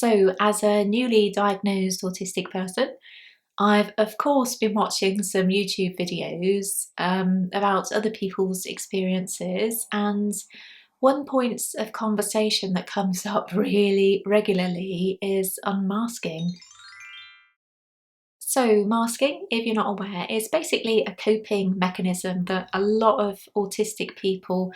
So, as a newly diagnosed autistic person, I've of course been watching some YouTube videos about other people's experiences, and one point of conversation that comes up really regularly is unmasking. So, masking, if you're not aware, is basically a coping mechanism that a lot of autistic people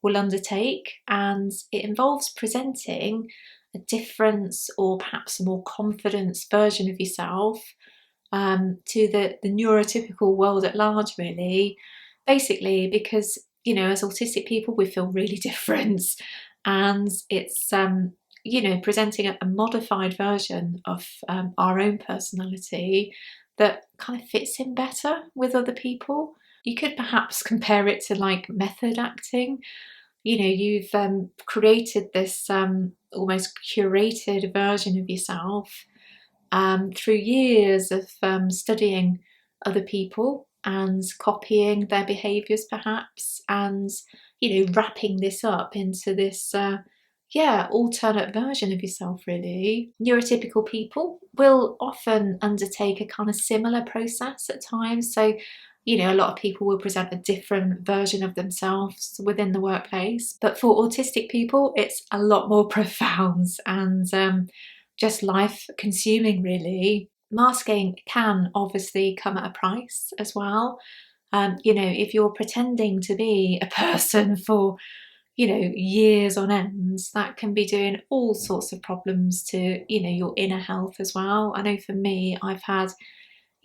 will undertake, and it involves presenting a different or perhaps a more confident version of yourself to the neurotypical world at large, really. Basically, because as autistic people, we feel really different, and it's presenting a modified version of our own personality that kind of fits in better with other people. You could perhaps compare it to like method acting. You've created this almost curated version of yourself through years of studying other people and copying their behaviours perhaps, and wrapping this up into this alternate version of yourself, really. Neurotypical people will often undertake a kind of similar process at times. So a lot of people will present a different version of themselves within the workplace, but for autistic people it's a lot more profound and just life consuming, really. Masking can obviously come at a price as well. If you're pretending to be a person for years on end, that can be doing all sorts of problems to your inner health as well. I know for me, I've had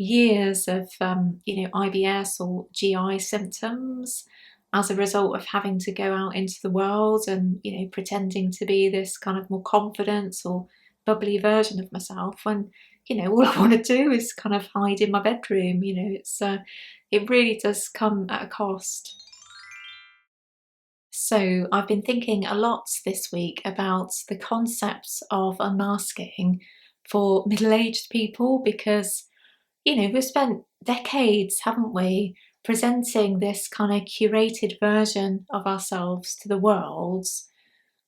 years of IBS or GI symptoms as a result of having to go out into the world and pretending to be this kind of more confident or bubbly version of myself, when all I want to do is kind of hide in my bedroom. It really does come at a cost. So I've been thinking a lot this week about the concept of unmasking for middle-aged people, because we've spent decades, haven't we, presenting this kind of curated version of ourselves to the world.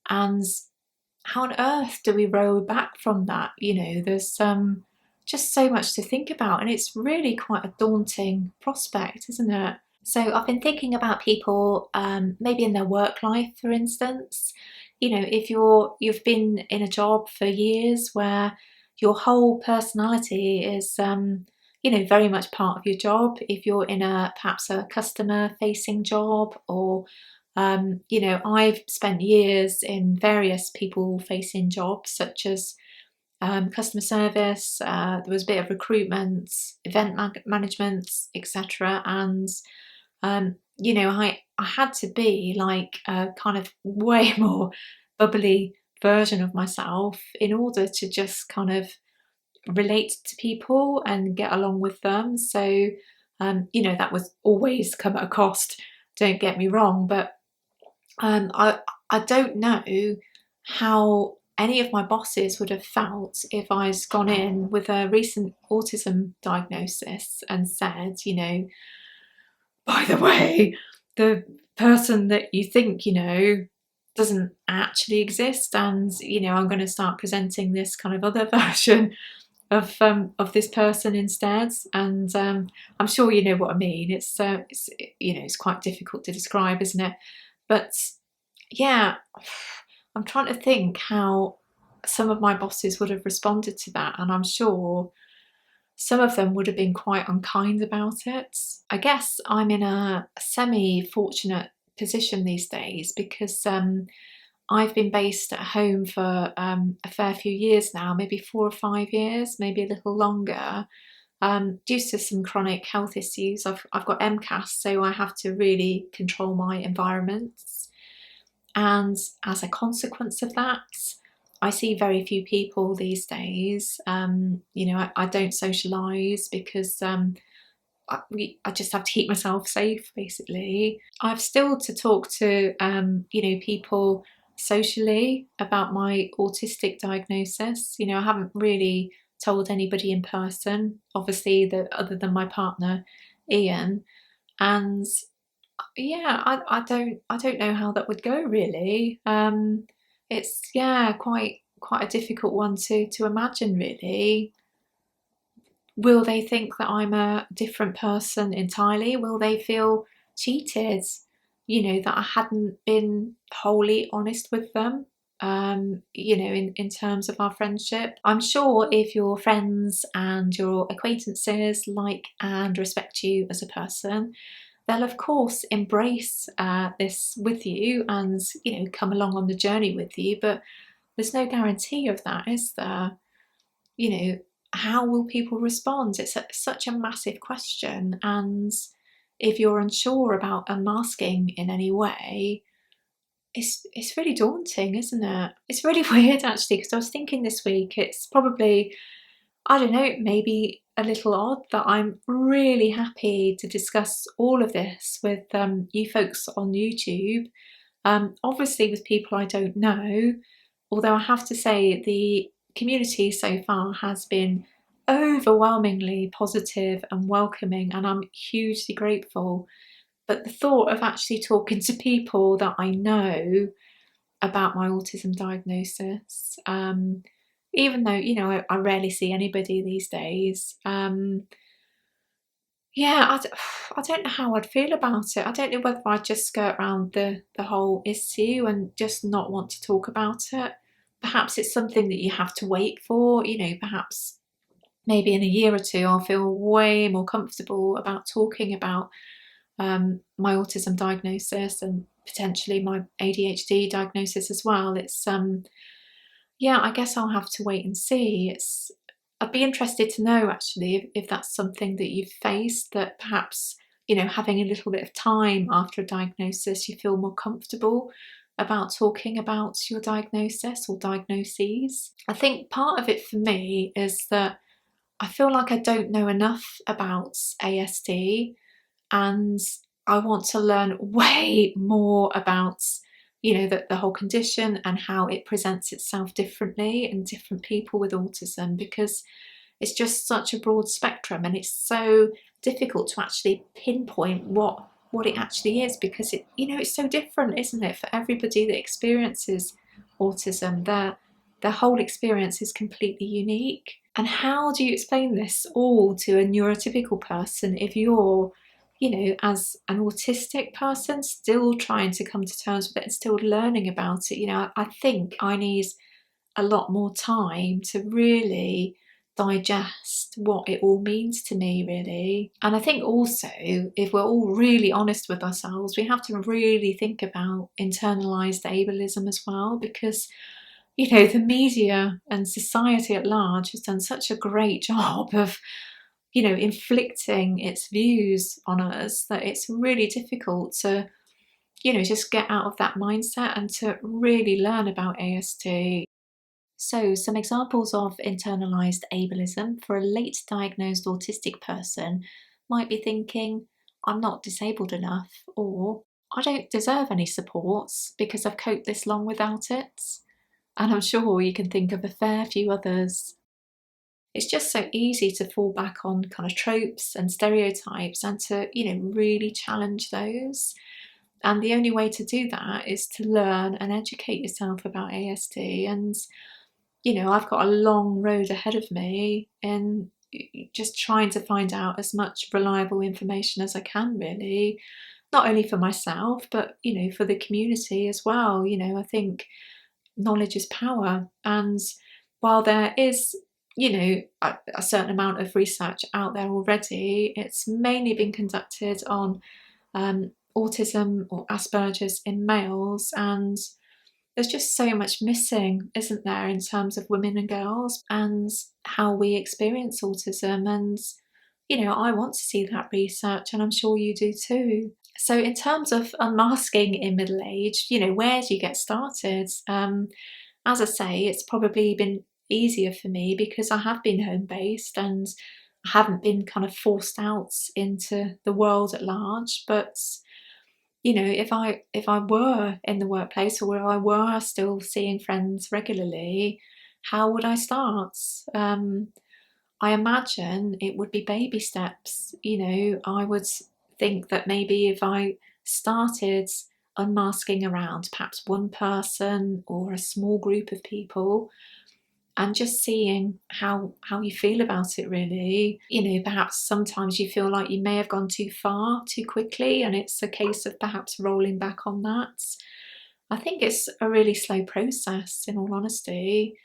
And how on earth do we roll back from that? There's just so much to think about, and it's really quite a daunting prospect, isn't it? So I've been thinking about people, maybe in their work life, for instance. If you've been in a job for years where your whole personality is, very much part of your job. If you're in perhaps a customer-facing job, or I've spent years in various people-facing jobs, such as customer service. There was a bit of recruitment, event management, etc. And I had to be like a kind of way more bubbly version of myself in order to just kind of relate to people and get along with them. So that was always come at a cost. Don't get me wrong, but I don't know how any of my bosses would have felt if I'd gone in with a recent autism diagnosis and said, by the way, the person that you think doesn't actually exist, and I'm going to start presenting this kind of other version of this person instead. And I'm sure you know what I mean. It's quite difficult to describe, isn't it? But yeah, I'm trying to think how some of my bosses would have responded to that, and I'm sure some of them would have been quite unkind about it. I guess I'm in a semi-fortunate position these days because I've been based at home for a fair few years now, maybe 4 or 5 years, maybe a little longer, due to some chronic health issues. I've got MCAS, so I have to really control my environments. And as a consequence of that, I see very few people these days. I don't socialise because I just have to keep myself safe, basically. I've still to talk to, people socially about my autistic diagnosis. I haven't really told anybody in person, obviously, other than my partner, Ian. And yeah, I don't know how that would go, really. It's quite quite a difficult one to imagine, really. Will they think that I'm a different person entirely? Will they feel cheated? That I hadn't been wholly honest with them, in terms of our friendship. I'm sure if your friends and your acquaintances like and respect you as a person, they'll of course embrace this with you and, come along on the journey with you, but there's no guarantee of that, is there? you know, how will people respond? It's such a massive question. And if you're unsure about unmasking in any way, it's really daunting, isn't it? It's really weird actually, because I was thinking this week, it's probably, I don't know, maybe a little odd that I'm really happy to discuss all of this with you folks on YouTube. Obviously with people I don't know, although I have to say the community so far has been overwhelmingly positive and welcoming, and I'm hugely grateful. But the thought of actually talking to people that I know about my autism diagnosis, even though, I rarely see anybody these days, yeah, I don't know how I'd feel about it. I don't know whether I'd just skirt around the whole issue and just not want to talk about it. Perhaps it's something that you have to wait for, perhaps maybe in a year or two I'll feel way more comfortable about talking about my autism diagnosis and potentially my ADHD diagnosis as well. It's yeah, I guess I'll have to wait and see. I'd be interested to know actually if that's something that you've faced, that perhaps, having a little bit of time after a diagnosis, you feel more comfortable about talking about your diagnosis or diagnoses. I think part of it for me is that I feel like I don't know enough about ASD, and I want to learn way more about, the whole condition and how it presents itself differently in different people with autism, because it's just such a broad spectrum and it's so difficult to actually pinpoint what it actually is, because it's so different, isn't it, for everybody that experiences autism. Their whole experience is completely unique. And how do you explain this all to a neurotypical person if you're, as an autistic person, still trying to come to terms with it and still learning about it? I think I need a lot more time to really digest what it all means to me, really. And I think also, if we're all really honest with ourselves, we have to really think about internalized ableism as well, because the media and society at large has done such a great job of, inflicting its views on us, that it's really difficult to, just get out of that mindset and to really learn about ASD. So, some examples of internalized ableism for a late diagnosed autistic person might be thinking, I'm not disabled enough, or I don't deserve any supports because I've coped this long without it. And I'm sure you can think of a fair few others. It's just so easy to fall back on kind of tropes and stereotypes and to, really challenge those. And the only way to do that is to learn and educate yourself about ASD. And, I've got a long road ahead of me in just trying to find out as much reliable information as I can, really, not only for myself, but, for the community as well. I think knowledge is power. And while there is, a certain amount of research out there already, it's mainly been conducted on autism or Asperger's in males, and there's just so much missing, isn't there, in terms of women and girls and how we experience autism. And, I want to see that research, and I'm sure you do too. So in terms of unmasking in middle age, where do you get started? As I say, it's probably been easier for me because I have been home-based and I haven't been kind of forced out into the world at large. But if I were in the workplace, or if I were still seeing friends regularly, how would I start? I imagine it would be baby steps. I would think that maybe if I started unmasking around perhaps one person or a small group of people, and just seeing how you feel about it, really. You know, perhaps sometimes you feel like you may have gone too far too quickly, and it's a case of perhaps rolling back on that. I think it's a really slow process, in all honesty.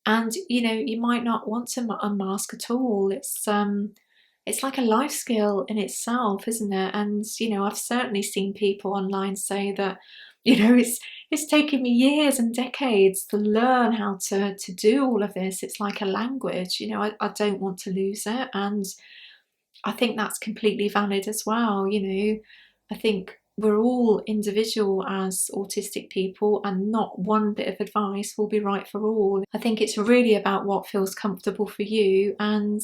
And you know, you might not want to unmask at all. It's like a life skill in itself, isn't it? And you know, I've certainly seen people online say that, you know, it's taken me years and decades to learn how to do all of this. It's like a language, you know. I don't want to lose it, and I think that's completely valid as well. You know, I think we're all individual as autistic people, and not one bit of advice will be right for all. I think it's really about what feels comfortable for you, and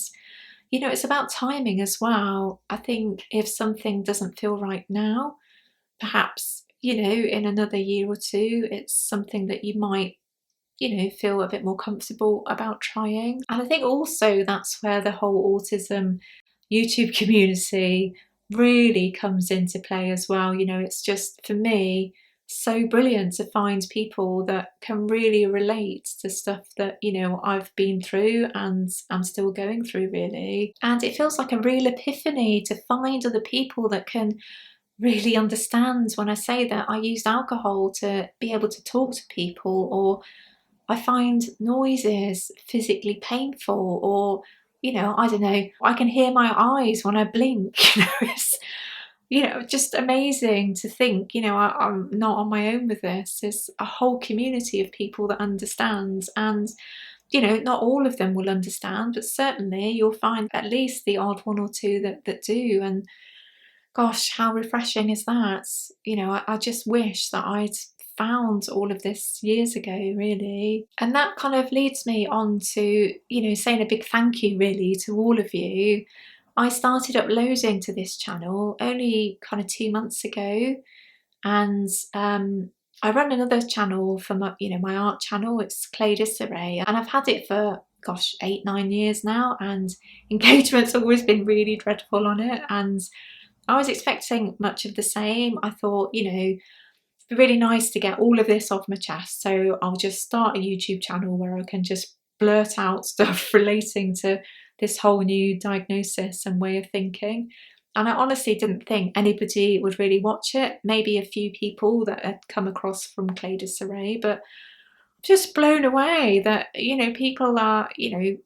you know, it's about timing as well. I think if something doesn't feel right now, perhaps, you know, in another year or two, it's something that you might, you know, feel a bit more comfortable about trying. And I think also that's where the whole autism YouTube community really comes into play as well. You know, it's just, for me, so brilliant to find people that can really relate to stuff that, you know, I've been through and I'm still going through, really. And it feels like a real epiphany to find other people that can really understand when I say that I used alcohol to be able to talk to people, or I find noises physically painful, or, you know, I don't know, I can hear my eyes when I blink. You know, it's, you know, just amazing to think, you know, I'm not on my own with this. There's a whole community of people that understands, and, you know, not all of them will understand, but certainly you'll find at least the odd one or two that do. And gosh, how refreshing is that? You know, I just wish that I'd found all of this years ago, really. And that kind of leads me on to, you know, saying a big thank you, really, to all of you. I started uploading to this channel only kind of 2 months ago, and I run another channel for my, you know, my art channel. It's Clay Disarray, and I've had it for, gosh, 8-9 years now, and engagement's always been really dreadful on it, and I was expecting much of the same. I thought, you know, it'd be really nice to get all of this off my chest, so I'll just start a YouTube channel where I can just blurt out stuff relating to this whole new diagnosis and way of thinking. And I honestly didn't think anybody would really watch it. Maybe a few people that had come across from Clay Disarray, but just blown away that, you know, people are, you know,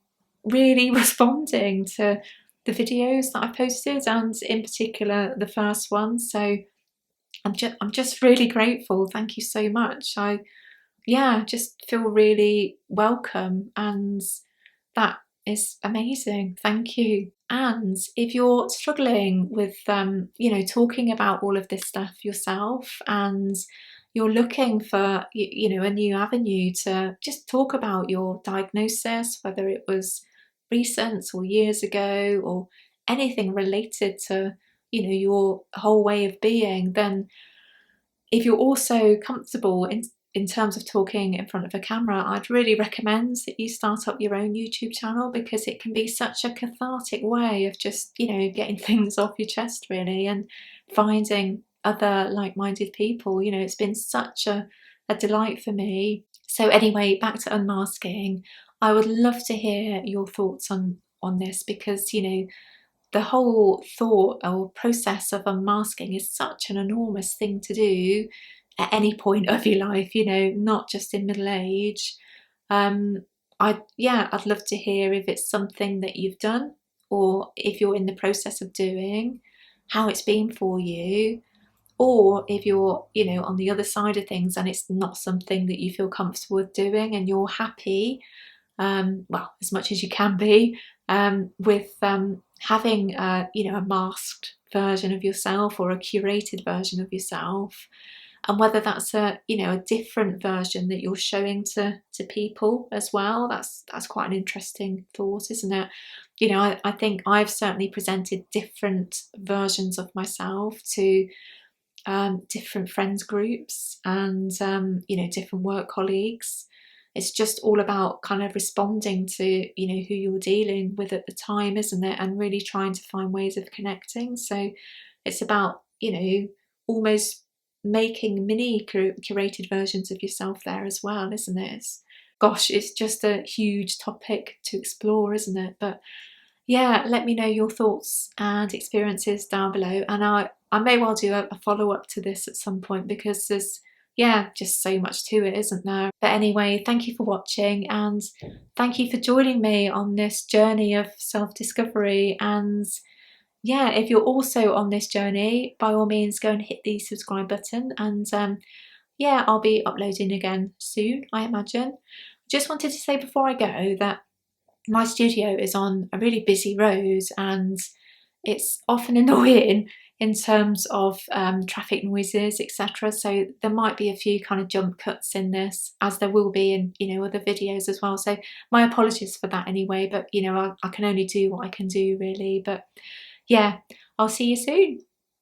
really responding to the videos that I posted, and in particular the first one. So I'm just really grateful. Thank you so much. I, yeah, just feel really welcome, and that is amazing. Thank you. And if you're struggling with, you know, talking about all of this stuff yourself, and you're looking for, you know, a new avenue to just talk about your diagnosis, whether it was recent or years ago, or anything related to, you know, your whole way of being, then if you're also comfortable in terms of talking in front of a camera, I'd really recommend that you start up your own YouTube channel, because it can be such a cathartic way of just, you know, getting things off your chest, really, and finding other like-minded people. You know, it's been such a delight for me. So anyway, back to unmasking. I would love to hear your thoughts on this, because, you know, the whole thought or process of unmasking is such an enormous thing to do at any point of your life, you know, not just in middle age. I'd love to hear if it's something that you've done, or if you're in the process of doing, how it's been for you, or if you're, you know, on the other side of things and it's not something that you feel comfortable with doing, and you're happy, well, as much as you can be, with having you know, a masked version of yourself or a curated version of yourself, and whether that's a, you know, a different version that you're showing to people as well. That's quite an interesting thought, isn't it? You know, I think I've certainly presented different versions of myself to different friends groups, and you know, different work colleagues. It's just all about kind of responding to, you know, who you're dealing with at the time, isn't it? And really trying to find ways of connecting. So it's about, you know, almost making mini curated versions of yourself there as well, isn't it? Gosh, it's just a huge topic to explore, isn't it? But yeah, let me know your thoughts and experiences down below, and I may well do a follow-up to this at some point, because there's, yeah, just so much to it, isn't there? But anyway, thank you for watching, and thank you for joining me on this journey of self-discovery. And yeah, if you're also on this journey, by all means go and hit the subscribe button, and yeah, I'll be uploading again soon, I imagine. Just wanted to say before I go that my studio is on a really busy road, and it's often annoying in terms of traffic noises, etc. So there might be a few kind of jump cuts in this, as there will be in, you know, other videos as well. So my apologies for that anyway, but you know, I can only do what I can do really. But yeah, I'll see you soon.